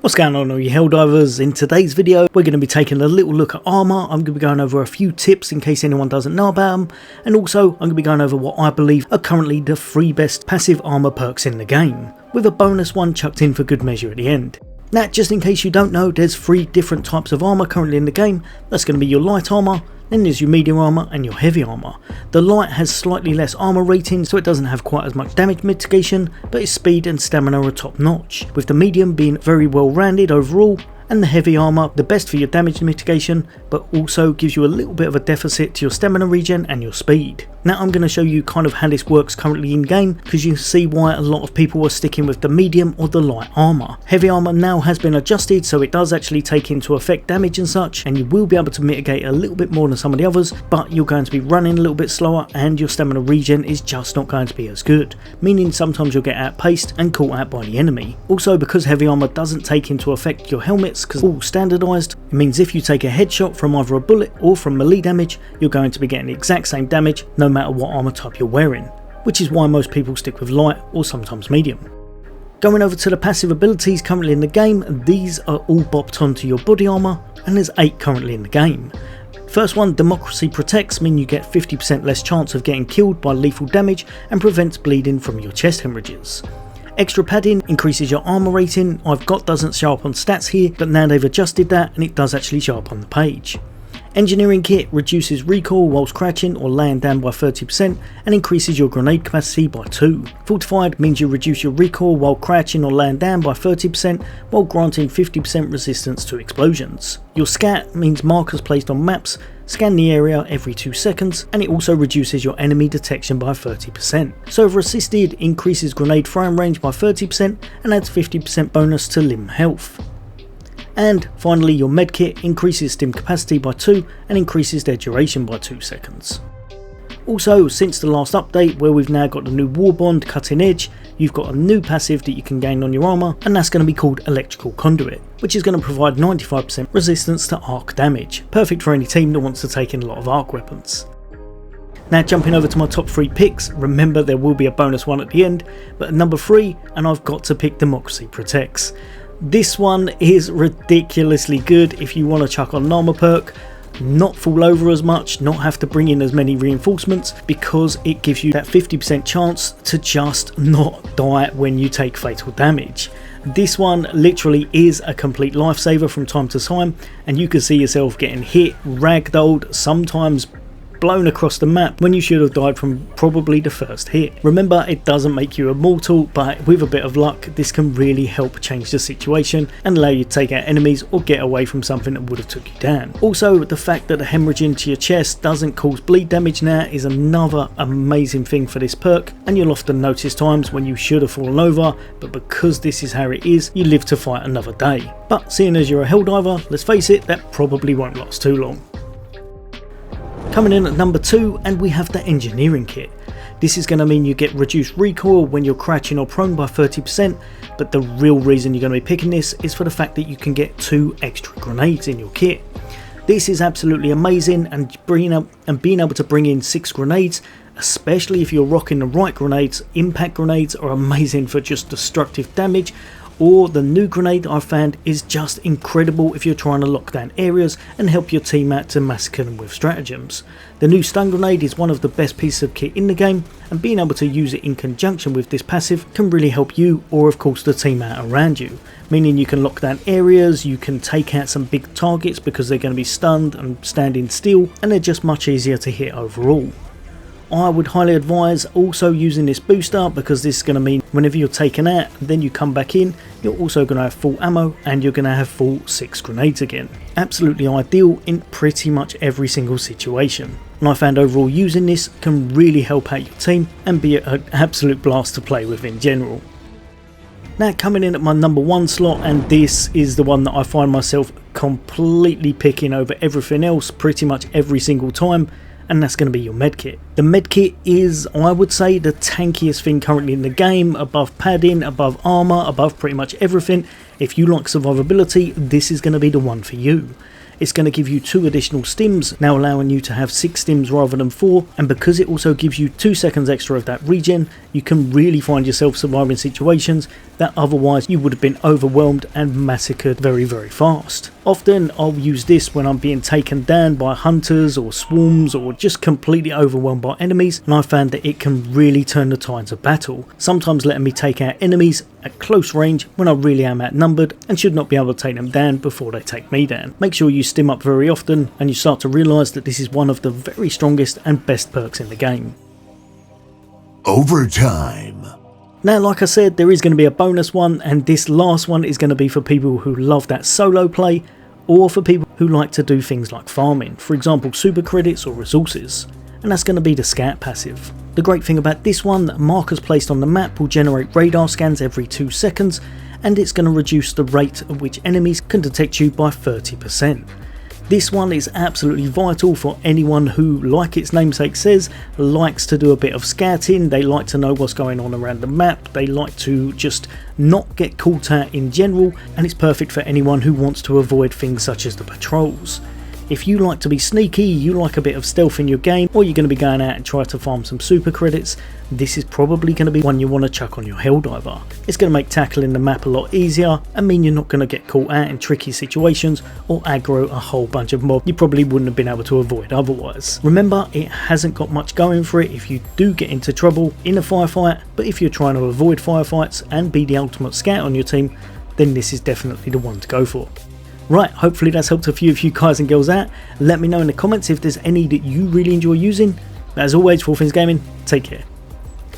What's going on all you Helldivers? In today's video we're going to be taking a little look at armour. I'm going to be going over a few tips in case anyone doesn't know about them, and also I'm going to be going over what I believe are currently the 3 best passive armour perks in the game, with a bonus one chucked in for good measure at the end. Now, just in case you don't know, there's 3 different types of armour currently in the game. That's going to be your light armour, then there's your medium armour and your heavy armour. The light has slightly less armour rating, so it doesn't have quite as much damage mitigation, but its speed and stamina are top notch, with the medium being very well rounded overall, and the heavy armour the best for your damage mitigation, but also gives you a little bit of a deficit to your stamina regen and your speed. Now I'm going to show you kind of how this works currently in game, because you see why a lot of people are sticking with the medium or the light armour. Heavy armour now has been adjusted, so it does actually take into effect damage and such, and you will be able to mitigate a little bit more than some of the others, but you're going to be running a little bit slower and your stamina regen is just not going to be as good, meaning sometimes you'll get outpaced and caught out by the enemy. Also, because heavy armour doesn't take into effect your helmets because all standardised, it means if you take a headshot from either a bullet or from melee damage, you're going to be getting the exact same damage no matter what armour type you're wearing, which is why most people stick with light or sometimes medium. Going over to the passive abilities currently in the game, these are all bopped onto your body armour, and there's 8 currently in the game. First one, Democracy Protects, mean you get 50% less chance of getting killed by lethal damage and prevents bleeding from your chest hemorrhages. Extra Padding increases your armour rating. I've got doesn't show up on stats here, but now they've adjusted that and it does actually show up on the page. Engineering Kit reduces recoil whilst crouching or laying down by 30% and increases your grenade capacity by 2. Fortified means you reduce your recoil while crouching or laying down by 30% while granting 50% resistance to explosions. Your Scat means markers placed on maps scan the area every 2 seconds, and it also reduces your enemy detection by 30%. Server Assisted increases grenade throwing range by 30% and adds 50% bonus to limb health. And finally, your Medkit increases stim capacity by 2 and increases their duration by 2 seconds. Also, since the last update where we've now got the new War Bond Cutting Edge, you've got a new passive that you can gain on your armour, and that's going to be called Electrical Conduit, which is going to provide 95% resistance to arc damage, perfect for any team that wants to take in a lot of arc weapons. Now jumping over to my top 3 picks, remember there will be a bonus one at the end, but at number 3, and I've got to pick Democracy Protects. This one is ridiculously good if you want to chuck on an armour perk, not fall over as much, not have to bring in as many reinforcements, because it gives you that 50% chance to just not die when you take fatal damage. This one literally is a complete lifesaver from time to time, and you can see yourself getting hit, ragdolled, sometimes blown across the map when you should have died from probably the first hit. Remember, it doesn't make you immortal, but with a bit of luck this can really help change the situation and allow you to take out enemies or get away from something that would have took you down. Also, the fact that the hemorrhage into your chest doesn't cause bleed damage now is another amazing thing for this perk, and you'll often notice times when you should have fallen over, but because this is how it is, you live to fight another day. But seeing as you're a Helldiver, let's face it, that probably won't last too long. Coming in at number 2, and we have the Engineering Kit. This is going to mean you get reduced recoil when you're crouching or prone by 30%, but the real reason you're going to be picking this is for the fact that you can get 2 extra grenades in your kit. This is absolutely amazing, and being able to bring in 6 grenades, especially if you're rocking the right grenades. Impact grenades are amazing for just destructive damage, or the new grenade I've found is just incredible if you're trying to lock down areas and help your team out to massacre them with stratagems. The new stun grenade is one of the best pieces of kit in the game, and being able to use it in conjunction with this passive can really help you, or of course the team out around you, meaning you can lock down areas, you can take out some big targets because they're going to be stunned and standing still, and they're just much easier to hit overall. I would highly advise also using this booster, because this is going to mean whenever you're taken out and then you come back in, you're also going to have full ammo and you're going to have full 6 grenades again. Absolutely ideal in pretty much every single situation. And I found overall using this can really help out your team and be an absolute blast to play with in general. Now coming in at my number 1 slot, and this is the one that I find myself completely picking over everything else pretty much every single time, and that's going to be your Medkit. The Medkit is, I would say, the tankiest thing currently in the game, above padding, above armour, above pretty much everything. If you like survivability, this is going to be the one for you. it's going to give you 2 additional stims, now allowing you to have 6 stims rather than 4, and because it also gives you 2 seconds extra of that regen, you can really find yourself surviving situations that otherwise you would have been overwhelmed and massacred very fast. Often I'll use this when I'm being taken down by hunters or swarms or just completely overwhelmed by enemies, and I found that it can really turn the tides of battle, sometimes letting me take out enemies at close range when I really am outnumbered and should not be able to take them down before they take me down. Make sure you stim up very often and you start to realise that this is one of the very strongest and best perks in the game. Overtime. Now, like I said, there is going to be a bonus one, and this last one is going to be for people who love that solo play, or for people who like to do things like farming, for example super credits or resources, and that's going to be the scout passive. The great thing about this one, that markers placed on the map will generate radar scans every 2 seconds, and it's going to reduce the rate at which enemies can detect you by 30%. This one is absolutely vital for anyone who, like its namesake says, likes to do a bit of scouting. They like to know what's going on around the map, they like to just not get caught out in general, and it's perfect for anyone who wants to avoid things such as the patrols. If you like to be sneaky, you like a bit of stealth in your game, or you're going to be going out and try to farm some super credits, this is probably going to be one you want to chuck on your Helldiver. It's going to make tackling the map a lot easier and mean you're not going to get caught out in tricky situations or aggro a whole bunch of mobs you probably wouldn't have been able to avoid otherwise. Remember, it hasn't got much going for it if you do get into trouble in a firefight, but if you're trying to avoid firefights and be the ultimate scout on your team, then this is definitely the one to go for. Right, hopefully that's helped a few of you guys and girls out. Let me know in the comments if there's any that you really enjoy using. But as always, for all things gaming, take care.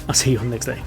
I'll see you on the next day.